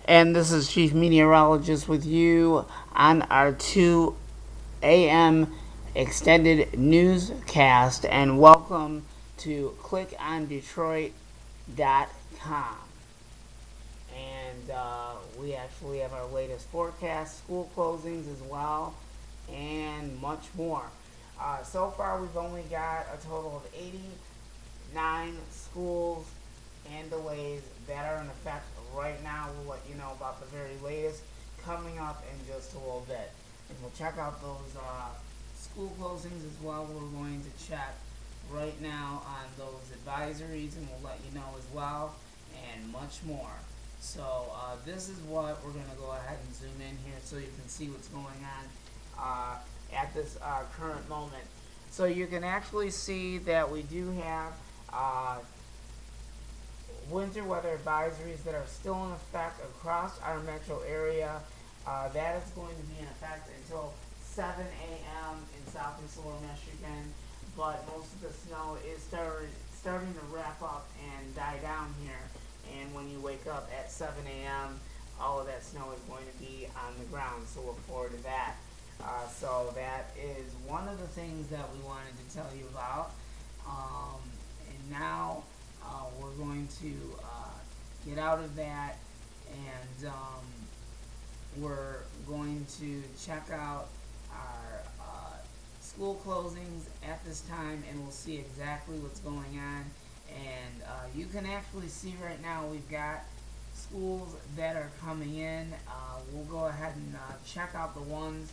And this is Chief Meteorologist with you on our 2 a.m. extended newscast. And welcome to clickondetroit.com. And we actually have our latest forecast, school closings as well, and much more. So far, we've only got a total of 89 schools and delays that are in effect right now. We'll let you know about the very latest coming up in just a little bit. And we'll check out those school closings as well. We're going to check right now on those advisories, and we'll let you know as well, and much more. So this is what we're going to go ahead and zoom in here so you can see what's going on at this current moment. So you can actually see that we do have winter weather advisories that are still in effect across our metro area. That is going to be in effect until 7 a.m. in southeast lower Michigan, but most of the snow is starting to wrap up and die down here. And when you wake up at 7 a.m., all of that snow is going to be on the ground, so look forward to that. So that is one of the things that we wanted to tell you about. And now we're going to get out of that, and we're going to check out our school closings at this time, and we'll see exactly what's going on. And you can actually see right now we've got schools that are coming in. We'll go ahead and check out the ones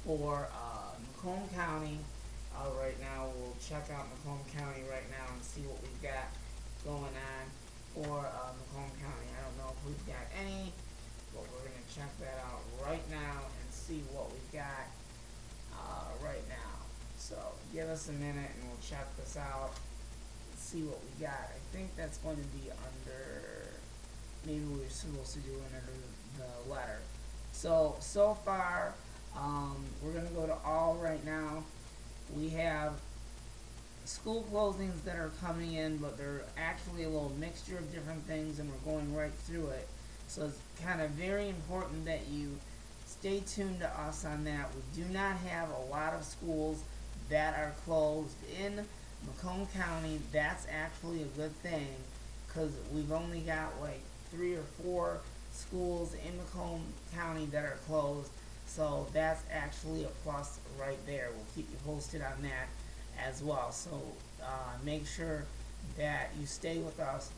for Macomb County. Right now, we'll check out Macomb County right now and see what we've got going on for Macomb County. I don't know if we've got any, but we're going to check that out right now and see what we've got right now. So give us a minute and we'll check this out and see what we got. I think that's going to be under, maybe we're supposed to do it under the letter. So far, we're going to go to all right now. We have school closings that are coming in, but they're actually a little mixture of different things, and we're going right through it. So it's kind of very important that you stay tuned to us on that. We do not have a lot of schools that are closed in Macomb County. That's actually a good thing, because we've only got like 3 or 4 schools in Macomb County that are closed. So that's actually a plus right there. We'll keep you posted on that as well. So make sure that you stay with us,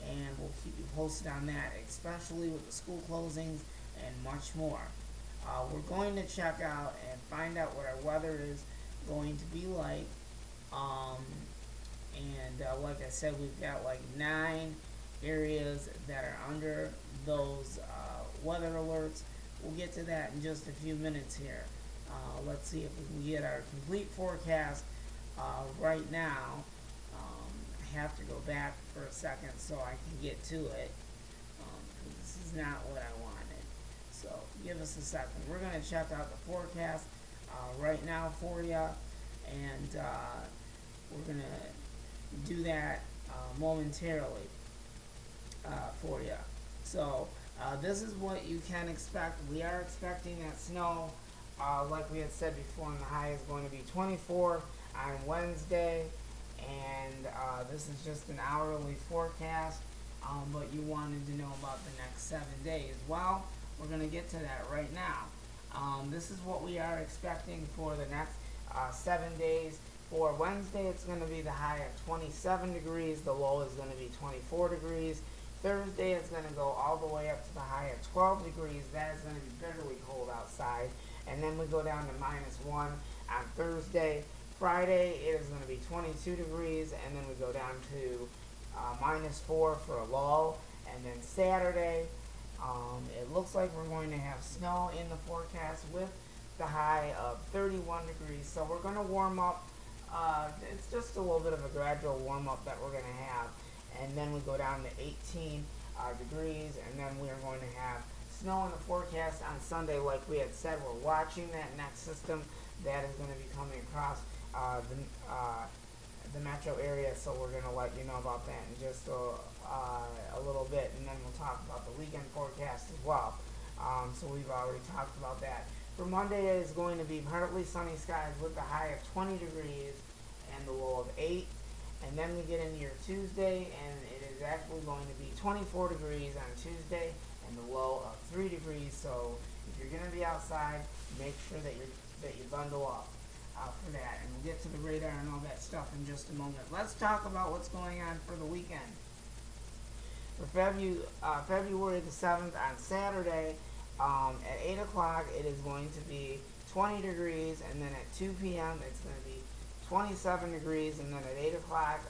and we'll keep you posted on that, especially with the school closings and much more. We're going to check out and find out what our weather is going to be like. Like I said, we've got like 9 areas that are under those weather alerts. We'll get to that in just a few minutes here. Let's see if we can get our complete forecast right now. I have to go back for a second so I can get to it. This is not what I wanted. So give us a second. We're going to check out the forecast right now for you, and we're going to do that momentarily for you. So this is what you can expect. We are expecting that snow, like we had said before, and the high is going to be 24 on Wednesday, and this is just an hourly forecast, but you wanted to know about the next 7 days. Well, we're going to get to that right now. This is what we are expecting for the next 7 days. For Wednesday, it's going to be the high of 27 degrees. The low is going to be 24 degrees. Thursday, it's going to go all the way up to the high of 12 degrees. That is going to be bitterly cold outside. And then we go down to -1 on Thursday. Friday, it is going to be 22 degrees. And then we go down to -4 for a low. And then Saturday, it looks like we're going to have snow in the forecast with the high of 31 degrees. So we're going to warm up. It's just a little bit of a gradual warm-up that we're going to have. And then we go down to 18 degrees, and then we are going to have snow in the forecast on Sunday. Like we had said, we're watching that next system that is going to be coming across the metro area, so we're going to let you know about that in just a a little bit, and then we'll talk about the weekend forecast as well. So we've already talked about that. For Monday, it is going to be partly sunny skies with a high of 20 degrees and the low of 8. And then we get into your Tuesday, and it is actually going to be 24 degrees on Tuesday and the low of 3 degrees. So if you're going to be outside, make sure that you bundle up for that. And we'll get to the radar and all that stuff in just a moment. Let's talk about what's going on for the weekend. For February the 7th on Saturday, at 8 o'clock it is going to be 20 degrees, and then at 2 p.m. it's going to be 27 degrees, and then at 8 o'clock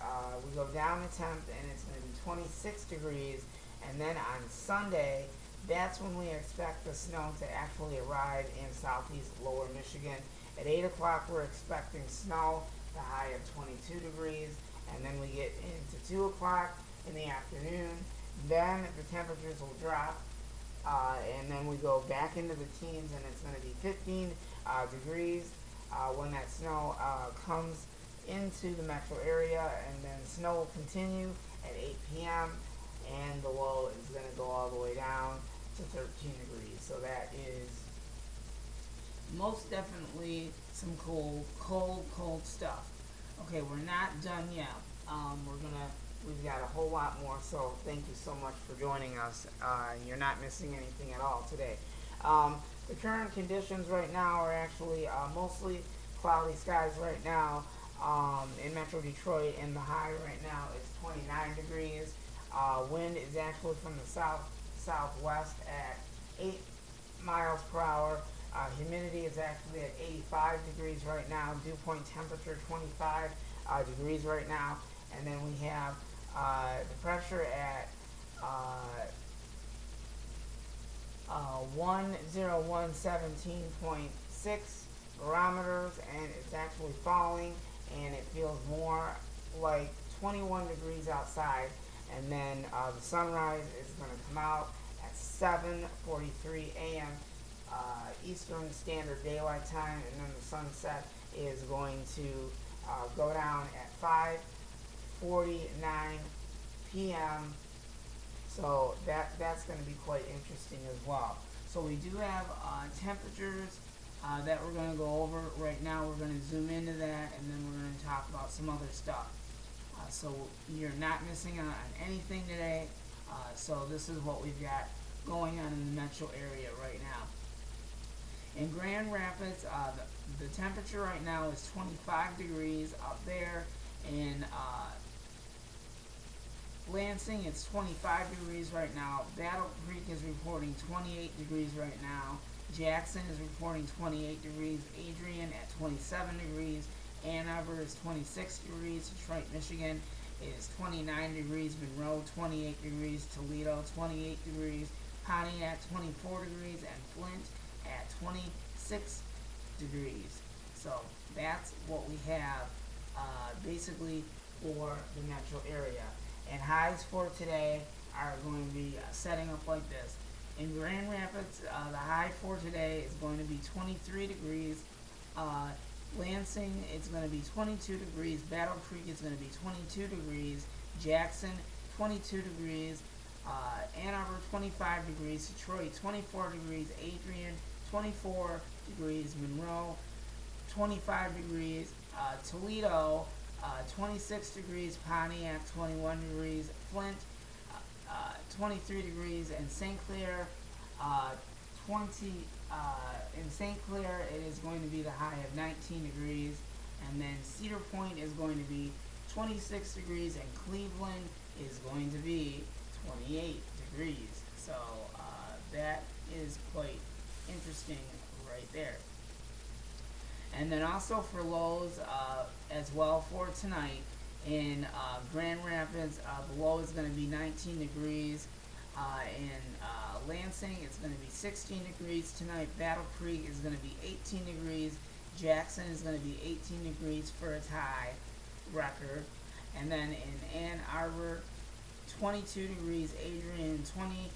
we go down a temp and it's going to be 26 degrees. And then on Sunday, that's when we expect the snow to actually arrive in southeast lower Michigan. At 8 o'clock we're expecting snow, the high of 22 degrees, and then we get into 2 o'clock in the afternoon. Then the temperatures will drop, and then we go back into the teens, and it's going to be 15 degrees when that snow comes into the metro area, and then snow will continue at 8 p.m. and the low is going to go all the way down to 13 degrees. So that is most definitely some cold stuff. Okay, we're not done yet. We've got a whole lot more, so thank you so much for joining us. You're not missing anything at all today. The current conditions right now are actually mostly cloudy skies right now in Metro Detroit, and the high right now is 29 degrees. Wind is actually from the southwest at 8 miles per hour. Humidity is actually at 85 degrees right now. Dew point temperature 25 degrees right now. And then we have the pressure at 10117.6 barometers, and it's actually falling, and it feels more like 21 degrees outside. And then the sunrise is going to come out at 7:43 a.m. Eastern Standard Daylight Time, and then the sunset is going to go down at 5:49 p.m. So that's going to be quite interesting as well. So we do have temperatures that we're going to go over right now. We're going to zoom into that, and then we're going to talk about some other stuff. So you're not missing out on anything today. So this is what we've got going on in the metro area right now. In Grand Rapids, the temperature right now is 25 degrees up there. In Lansing, it's 25 degrees right now. Battle Creek is reporting 28 degrees right now. Jackson is reporting 28 degrees. Adrian at 27 degrees. Ann Arbor is 26 degrees. Detroit, Michigan is 29 degrees. Monroe, 28 degrees. Toledo, 28 degrees. Pontiac, 24 degrees. And Flint at 26 degrees. So that's what we have basically for the metro area. And highs for today are going to be setting up like this. In Grand Rapids, the high for today is going to be 23 degrees. Lansing, it's going to be 22 degrees. Battle Creek is going to be 22 degrees. Jackson, 22 degrees. Ann Arbor, 25 degrees. Detroit, 24 degrees. Adrian, 24 degrees. Monroe, 25 degrees. Toledo, 26 degrees. Pontiac, 21 degrees. Flint, 23 degrees. And St. Clair, in St. Clair, it is going to be the high of 19 degrees. And then Cedar Point is going to be 26 degrees. And Cleveland is going to be 28 degrees. So that is quite interesting right there. And then also for lows as well for tonight in Grand Rapids, the low is going to be 19 degrees. In Lansing, it's going to be 16 degrees tonight. Battle Creek is going to be 18 degrees. Jackson is going to be 18 degrees for its high record. And then in Ann Arbor, 22 degrees. Adrian, 20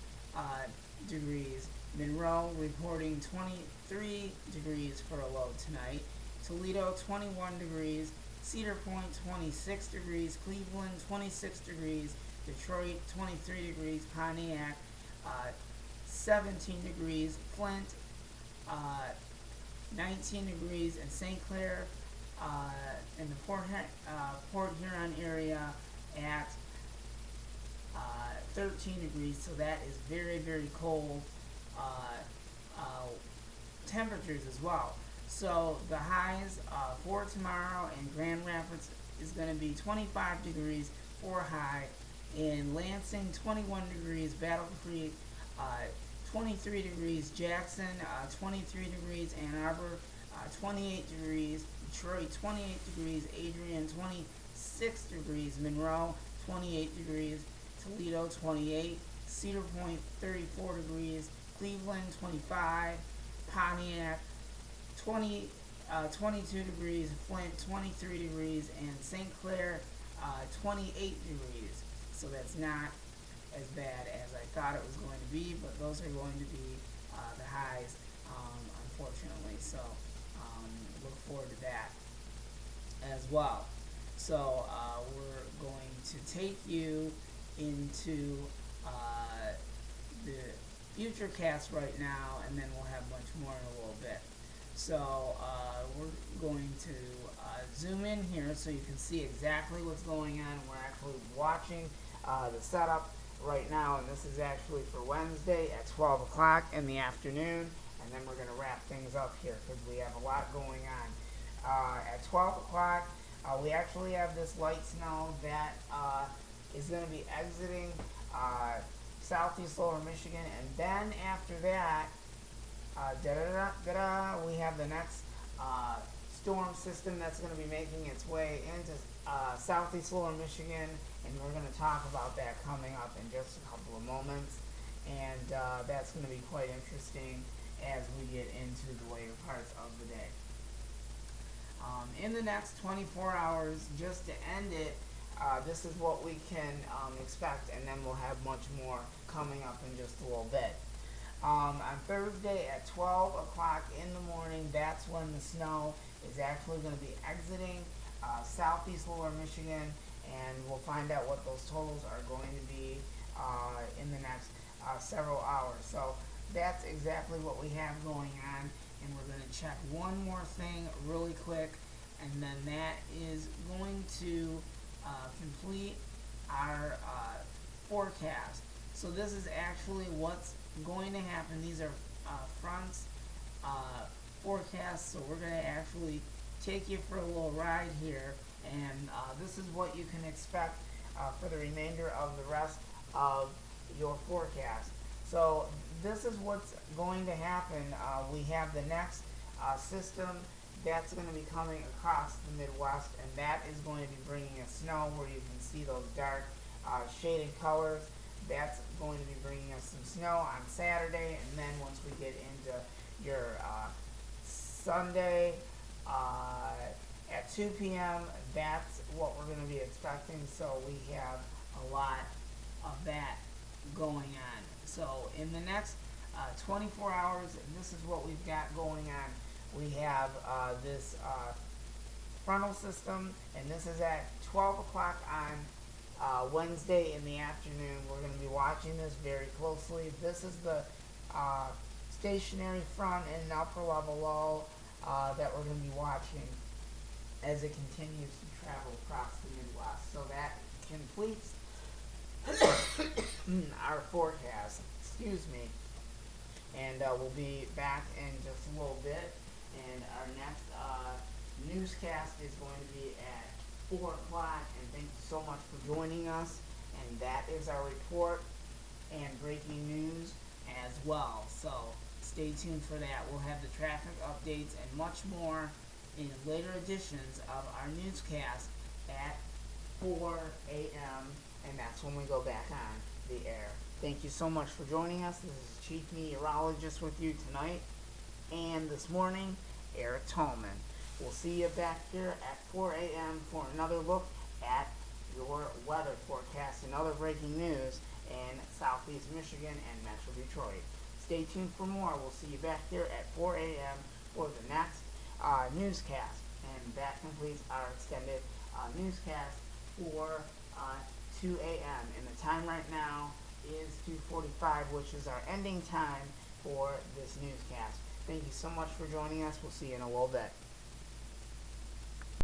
degrees. Monroe reporting 23 degrees for a low tonight. Toledo, 21 degrees. Cedar Point, 26 degrees. Cleveland, 26 degrees. Detroit 23 degrees, Pontiac 17 degrees, Flint 19 degrees, and St. Clair in the Port Huron area at 13 degrees, so that is very, very cold uh, uh, temperatures as well. So the highs for tomorrow in Grand Rapids is going to be 25 degrees for high. In Lansing, 21 degrees. Battle Creek, 23 degrees. Jackson, 23 degrees. Ann Arbor, 28 degrees. Detroit, 28 degrees. Adrian, 26 degrees. Monroe, 28 degrees. Toledo, 28. Cedar Point, 34 degrees. Cleveland, 25. Pontiac, 22 degrees. Flint, 23 degrees. And St. Clair, 28 degrees. So that's not as bad as I thought it was going to be, but those are going to be the highs, unfortunately. So look forward to that as well. So we're going to take you into the future cast right now, and then we'll have much more in a little bit. So we're going to zoom in here so you can see exactly what's going on. We're actually watching the setup right now, and this is actually for Wednesday at 12 o'clock in the afternoon, and then we're going to wrap things up here because we have a lot going on. At 12 o'clock, we actually have this light snow that is going to be exiting southeast lower Michigan, and then after that, we have the next storm system that's going to be making its way into southeast lower Michigan, and we're going to talk about that coming up in just a couple of moments, and that's going to be quite interesting as we get into the later parts of the day. In the next 24 hours, just to end it, this is what we can expect, and then we'll have much more coming up in just a little bit. On Thursday at 12 o'clock in the morning, that's when the snow is actually going to be exiting southeast lower Michigan, and we'll find out what those totals are going to be in the next several hours. So that's exactly what we have going on, and we're going to check one more thing really quick, and then that is going to complete our forecast. So this is actually what's going to happen. These are fronts forecasts, so we're going to actually take you for a little ride here, and this is what you can expect for the remainder of the rest of your forecast. So this is what's going to happen. We have the next system that's going to be coming across the Midwest, and that is going to be bringing us snow where you can see those dark shaded colors. That's going to be bringing us some snow on Saturday, and then once we get into your Sunday at 2 p.m., that's what we're going to be expecting. So we have a lot of that going on. So in the next 24 hours, this is what we've got going on. We have this frontal system, and this is at 12 o'clock on Wednesday in the afternoon. We're going to be watching this very closely. This is the stationary front and upper level low that we're going to be watching as it continues to travel across the Midwest. So that completes our forecast. Excuse me. And we'll be back in just a little bit. And our next newscast is going to be at 4 o'clock. And thank you so much for joining us. And that is our report and breaking news as well. So stay tuned for that. We'll have the traffic updates and much more in later editions of our newscast at 4 a.m. And that's when we go back on the air. Thank you so much for joining us. This is Chief Meteorologist with you tonight and this morning, Eric Tolman. We'll see you back here at 4 a.m. for another look at your weather forecast and other breaking news in Southeast Michigan and Metro Detroit. Stay tuned for more. We'll see you back here at 4 a.m. for the next newscast. And that completes our extended newscast for 2 a.m. and the time right now is 2:45, which is our ending time for this newscast. Thank you so much for joining us. We'll see you in a little bit.